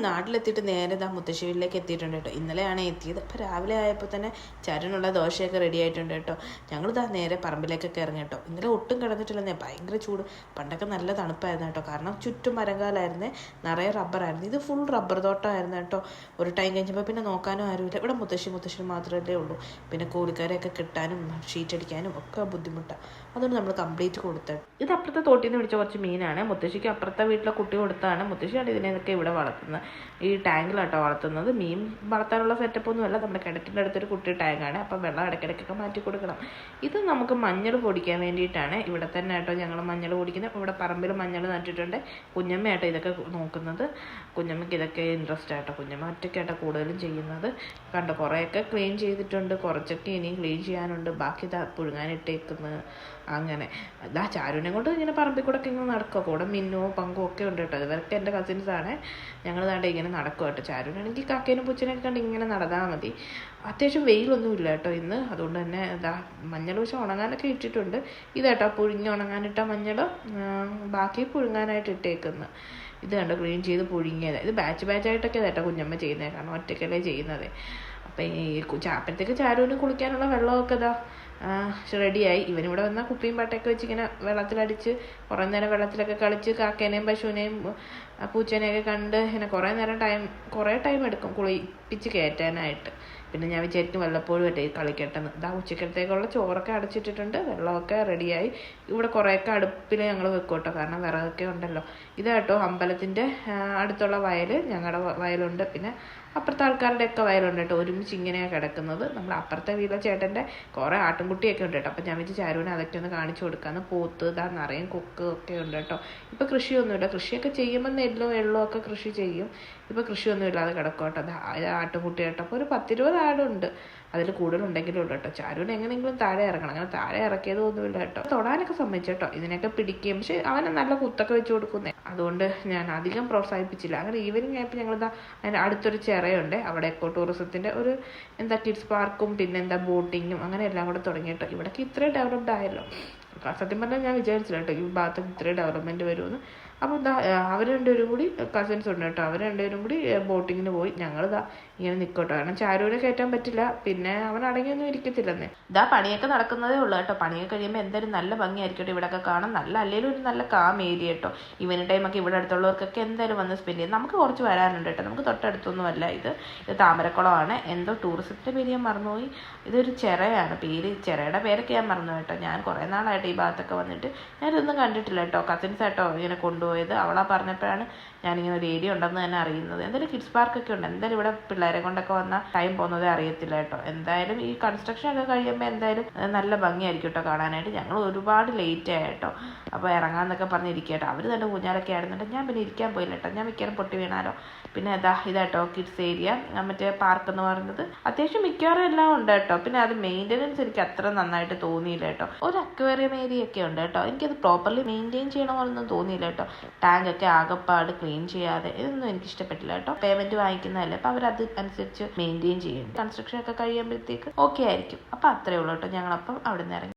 നാട്ടിലെത്തിയിട്ട് നേരെ മുത്തശ്ശി വീട്ടിലേക്ക് എത്തിയിട്ടുണ്ട് കേട്ടോ. ഇന്നലെയാണ് എത്തിയത്. അപ്പോൾ രാവിലെ ആയപ്പോൾ തന്നെ ചരനുള്ള ദോശയൊക്കെ റെഡി ആയിട്ടുണ്ട് കേട്ടോ. ഞങ്ങൾ നേരെ പറമ്പിലേക്കൊക്കെ ഇറങ്ങി കേട്ടോ. ഇന്നലെ ഒട്ടും കിടന്നിട്ടില്ലെന്നേ, ഭയങ്കര ചൂട്. പണ്ടൊക്കെ നല്ല തണുപ്പായിരുന്നു കേട്ടോ, കാരണം ചുറ്റും മരങ്കാലായിരുന്നേ, നിറയെ റബ്ബറായിരുന്നു. ഇത് ഫുൾ റബ്ബർ തോട്ടമായിരുന്നു കേട്ടോ. ഒരു ടൈം കഴിഞ്ഞപ്പോൾ പിന്നെ നോക്കാനും ആരുമില്ല. ഇവിടെ മുത്തശ്ശി മാത്രമല്ലേ ഉള്ളൂ. പിന്നെ കൂലിക്കാരെയൊക്കെ കിട്ടാനും ഷീറ്റ് അടിക്കാനും ഒക്കെ ബുദ്ധിമുട്ടാണ്. അതുകൊണ്ട് നമ്മൾ കംപ്ലീറ്റ് കൊടുത്തത്. ഇത് അപ്പുറത്തെ തോട്ടിൽ നിന്ന് പിടിച്ച കുറച്ച് മീനാണ്. മുത്തശ്ശിക്ക് അപ്പുറത്തെ വീട്ടിലെ കുട്ടി കൊടുത്താണ്. മുത്തശ്ശിയാണ് ഇതിനെയൊക്കെ ഇവിടെ വളർത്തുന്നത്. ഈ ടാങ്കിലാട്ടോ വളർത്തുന്നത്. മീൻ വളർത്താനുള്ള സെറ്റപ്പ് ഒന്നുമല്ല, നമ്മുടെ കിണറ്റിൻ്റെ അടുത്തൊരു കുട്ടി ടാങ്കാണ്. അപ്പം വെള്ളം ഇടയ്ക്കിടയ്ക്കൊക്കെ മാറ്റി കൊടുക്കണം. ഇത് നമുക്ക് മഞ്ഞൾ പൊടിക്കാൻ വേണ്ടിയിട്ടാണ്. ഇവിടെ തന്നെ ആട്ടോ ഞങ്ങൾ മഞ്ഞൾ പൊടിക്കുന്നത്. ഇവിടെ പറമ്പിൽ മഞ്ഞൾ നട്ടിട്ടുണ്ട്. കുഞ്ഞമ്മയാട്ടോ ഇതൊക്കെ നോക്കുന്നത്. കുഞ്ഞമ്മയ്ക്ക് ഇതൊക്കെ ഇൻട്രസ്റ്റ് ആട്ടോ. കുഞ്ഞമ്മ ഒറ്റയ്ക്കാട്ടോ കൂടുതലും ചെയ്യുന്നത്. കണ്ടോ, കുറേയൊക്കെ ക്ലീൻ ചെയ്തിട്ടുണ്ട്, കുറച്ചൊക്കെ ഇനിയും ക്ലീൻ ചെയ്യാനുണ്ട്. ബാക്കി ഇതാ പുഴുങ്ങാനിട്ടേക്കുന്നത്. അങ്ങനെ ചാരുവിനെ കൊണ്ട് ഇങ്ങനെ പറമ്പിൽ കൂടെ ഒക്കെ ഇങ്ങനെ നടക്കുക. കൂടെ മിന്നോ പങ്കോ ഒക്കെ ഉണ്ട് കേട്ടോ. ഇവരൊക്കെ എൻ്റെ കസിൻസാണ്. ഞങ്ങൾ താണ്ടെ ഇങ്ങനെ നടക്കും കേട്ടോ. ചാരുവിനാണെങ്കിൽ കാക്കേനും പൂച്ചനെയൊക്കെ കണ്ട് ഇങ്ങനെ നടന്നാൽ മതി. അത്യാവശ്യം വെയിലൊന്നും ഇല്ല കേട്ടോ ഇന്ന്. അതുകൊണ്ട് തന്നെ മഞ്ഞൾ വശം ഉണങ്ങാനൊക്കെ ഇട്ടിട്ടുണ്ട്. ഇതേട്ടോ പുഴുങ്ങി ഉണങ്ങാനിട്ട മഞ്ഞൾ, ബാക്കി പുഴുങ്ങാനായിട്ട് ഇട്ടേക്കുന്നത്. ഇത് കണ്ടോ ക്ലീൻ ചെയ്ത് പുഴുങ്ങിയത്. ഇത് ബാച്ചായിട്ടൊക്കെ കേട്ടോ കുഞ്ഞമ്മ ചെയ്യുന്നത്, കാരണം ഒറ്റയ്ക്കല്ലേ ചെയ്യുന്നത്. അപ്പം ഈ അപ്പോഴത്തേക്ക് ചാരുവിന് കുളിക്കാനുള്ള വെള്ളമൊക്കെ റെഡിയായി. ഇവനിവിടെ വന്നാൽ കുപ്പിയും പാട്ടയൊക്കെ വെച്ച് ഇങ്ങനെ വെള്ളത്തിലടിച്ച് കുറേ നേരം വെള്ളത്തിലൊക്കെ കളിച്ച് കാക്കേനെയും പശുവിനെയും പൂച്ചേനെയൊക്കെ കണ്ട് ഇങ്ങനെ കുറേ ടൈം എടുക്കും കുളിപ്പിച്ച് കയറ്റാനായിട്ട്. പിന്നെ ഞാൻ വിചാരിക്കും വല്ലപ്പോഴും കളിക്കട്ടെന്ന്. ഉച്ചക്കലത്തേക്കുള്ള ചോറൊക്കെ അടച്ചിട്ടിട്ടുണ്ട്, വെള്ളമൊക്കെ റെഡിയായി. ഇവിടെ കുറേയൊക്കെ അടുപ്പിൽ ഞങ്ങൾ വെക്കും കേട്ടോ, കാരണം വിറകൊക്കെ ഉണ്ടല്ലോ. ഇതാട്ടോ അമ്പലത്തിൻ്റെ അടുത്തുള്ള വയൽ, ഞങ്ങളുടെ വയലുണ്ട്. പിന്നെ അപ്പുറത്തെ ആൾക്കാരുടെയൊക്കെ വയലുണ്ട് കേട്ടോ. ഒരുമിച്ച് ഇങ്ങനെയാണ് കിടക്കുന്നത്. നമ്മൾ അപ്പുറത്തെ വീട്ടിലെ ചേട്ടൻ്റെ കുറേ ആട്ടുംകുട്ടിയൊക്കെ ഉണ്ട് കേട്ടോ. അപ്പം ഞാൻ വെച്ച് ചാരുവിനെ അതൊക്കെ ഒന്ന് കാണിച്ചു കൊടുക്കാമെന്ന്. പോത്ത് നിറയും കൊക്ക് ഒക്കെ ഉണ്ട് കേട്ടോ. ഇപ്പം കൃഷിയൊന്നുമില്ല. കൃഷിയൊക്കെ ചെയ്യുമ്പോൾ നെല്ലും ഒക്കെ കൃഷി ചെയ്യും. ഇപ്പോൾ കൃഷിയൊന്നും ഇല്ലാതെ കിടക്കും കേട്ടോ. ആട്ടുംകുട്ടി കേട്ടോ. അപ്പോൾ ഒരു 10-20 ആടുണ്ട്. അതിൽ കൂടുതലുണ്ടെങ്കിലും ഉണ്ട് കേട്ടോ. ചാരുവിന് എങ്ങനെയെങ്കിലും താഴെ ഇറങ്ങണം. അങ്ങനെ താഴെ ഇറക്കിയതൊന്നുമില്ല കേട്ടോ. തൊടാനൊക്കെ സമ്മതിച്ചു കേട്ടോ. ഇതിനൊക്കെ പിടിക്കുകയും, പക്ഷെ അവനെ നല്ല കുത്തൊക്കെ വെച്ച് കൊടുക്കുന്നേ. അതുകൊണ്ട് ഞാൻ അധികം പ്രോത്സാഹിപ്പിച്ചില്ല. അങ്ങനെ ഈവനിങ് ആയപ്പോൾ ഞങ്ങളിതാ അതിൻ്റെ അടുത്തൊരു ചിറയുണ്ട്. അവിടെ എക്കോ ടൂറിസത്തിൻ്റെ ഒരു കിഡ്സ് പാർക്കും പിന്നെ ബോട്ടിങ്ങും അങ്ങനെ എല്ലാം കൂടെ തുടങ്ങി കേട്ടോ. ഇവിടേക്ക് ഇത്രയും ഡെവലപ്ഡ് ആയല്ലോ. സത്യം പറഞ്ഞാൽ ഞാൻ വിചാരിച്ചില്ല കേട്ടോ ഈ ഭാഗത്ത് ഇത്രയും ഡെവലപ്മെൻറ്റ് വരുമെന്ന്. അപ്പോൾ അവർ രണ്ടുപേരും കൂടി കസിൻസ് ഉണ്ട് കേട്ടോ. അവർ രണ്ടുപേരും കൂടി ബോട്ടിങ്ങിന് പോയി. ഞങ്ങളിതാ ഇങ്ങനെ നിൽക്കട്ടോ, കാരണം ചാരുവിനെ കയറ്റാൻ പറ്റില്ല. പിന്നെ അവൻ അടങ്ങിയൊന്നും ഇരിക്കത്തില്ലെന്നേ. പണിയൊക്കെ നടക്കുന്നതേ ഉള്ളൂ കേട്ടോ. പണിയൊക്കെ കഴിയുമ്പോൾ എന്തായാലും നല്ല ഭംഗിയായിരിക്കട്ടെ. ഇവിടെയൊക്കെ കാണാൻ അല്ലെങ്കിലും ഒരു നല്ല കാം ഏരിയ കേട്ടോ. ഈവനിങ് ടൈമൊക്കെ ഇവിടെ അടുത്തുള്ളവർക്കൊക്കെ എന്തായാലും വന്ന് സ്പെൻഡ് ചെയ്യും. നമുക്ക് കുറച്ച് വരാനുണ്ട് കേട്ടോ. നമുക്ക് തൊട്ടടുത്തൊന്നുമല്ല. ഇത് താമരക്കുളമാണ്. എന്തോ ടൂറിസത്തിൻ്റെ പേര് ഞാൻ മറന്നുപോയി. ഇതൊരു ചിറയാണ് പേര്. ചിറയുടെ പേരൊക്കെ ഞാൻ മറന്നു കേട്ടോ. ഞാൻ കുറേ നാളായിട്ട് ഈ ഭാഗത്തൊക്കെ വന്നിട്ട് ഞാനിതൊന്നും കണ്ടിട്ടില്ല കേട്ടോ. കസിൻസ് ആയിട്ടോ ഇങ്ങനെ കൊണ്ടുപോയത്. അവളാ പറഞ്ഞപ്പോഴാണ് ഞാനിങ്ങനെ ഒരു ഏരിയ ഉണ്ടെന്ന് തന്നെ അറിയുന്നത്. എന്തായാലും കിഡ്സ് പാർക്കൊക്കെ ഉണ്ട്. എന്തായാലും ഇവിടെ പിള്ളേരെ കൊണ്ടൊക്കെ വന്നാൽ ടൈം പോകുന്നതേ അറിയത്തില്ല കേട്ടോ. എന്തായാലും ഈ കൺസ്ട്രക്ഷൻ ഒക്കെ കഴിയുമ്പോൾ എന്തായാലും നല്ല ഭംഗിയായിരിക്കും കേട്ടോ കാണാനായിട്ട്. ഞങ്ങൾ ഒരുപാട് ലേറ്റ് ആയി കേട്ടോ. അപ്പോൾ ഇറങ്ങാമെന്നൊക്കെ പറഞ്ഞിരിക്കുക കേട്ടോ. അവർ തന്നെ ഊഞ്ഞാലൊക്കെ ആയിരുന്നുണ്ട്. ഞാൻ പിന്നെ ഇരിക്കാൻ പോയില്ല കേട്ടോ. ഞാൻ മിക്കവാറും പൊട്ടി വീണാലോ. പിന്നെ ഇതാട്ടോ കിഡ്സ് ഏരിയ, മറ്റേ പാർക്ക് എന്ന് പറയുന്നത്. അത്യാവശ്യം മിക്കവാറും എല്ലാം ഉണ്ട് കേട്ടോ. പിന്നെ അത് മെയിൻ്റെനൻസ് എനിക്ക് അത്ര നന്നായിട്ട് തോന്നിയില്ല കേട്ടോ. ഒരു അക്വേറിയം ഏരിയ ഒക്കെ ഉണ്ട് കേട്ടോ. എനിക്കത് പ്രോപ്പർലി മെയിൻറ്റെയിൻ ചെയ്യണമെന്നൊന്നും തോന്നിയില്ല കേട്ടോ. ടാങ്കൊക്കെ ആകെപ്പാട് ക്ലീൻ ചെയ്യാതെ, ഇതൊന്നും എനിക്ക് ഇഷ്ടപ്പെട്ടില്ല കേട്ടോ. പേയ്മെന്റ് വാങ്ങിക്കുന്നതല്ലേ, അപ്പോൾ അവരത് അനുസരിച്ച് മെയിൻറ്റെയിൻ ചെയ്യും. കൺസ്ട്രക്ഷൻ ഒക്കെ കഴിയുമ്പോഴത്തേക്ക് ഓക്കെ ആയിരിക്കും. അപ്പോൾ അത്രയേ ഉള്ളൂ കേട്ടോ. ഞങ്ങളപ്പം അവിടെ നിന്ന് ഇറങ്ങി.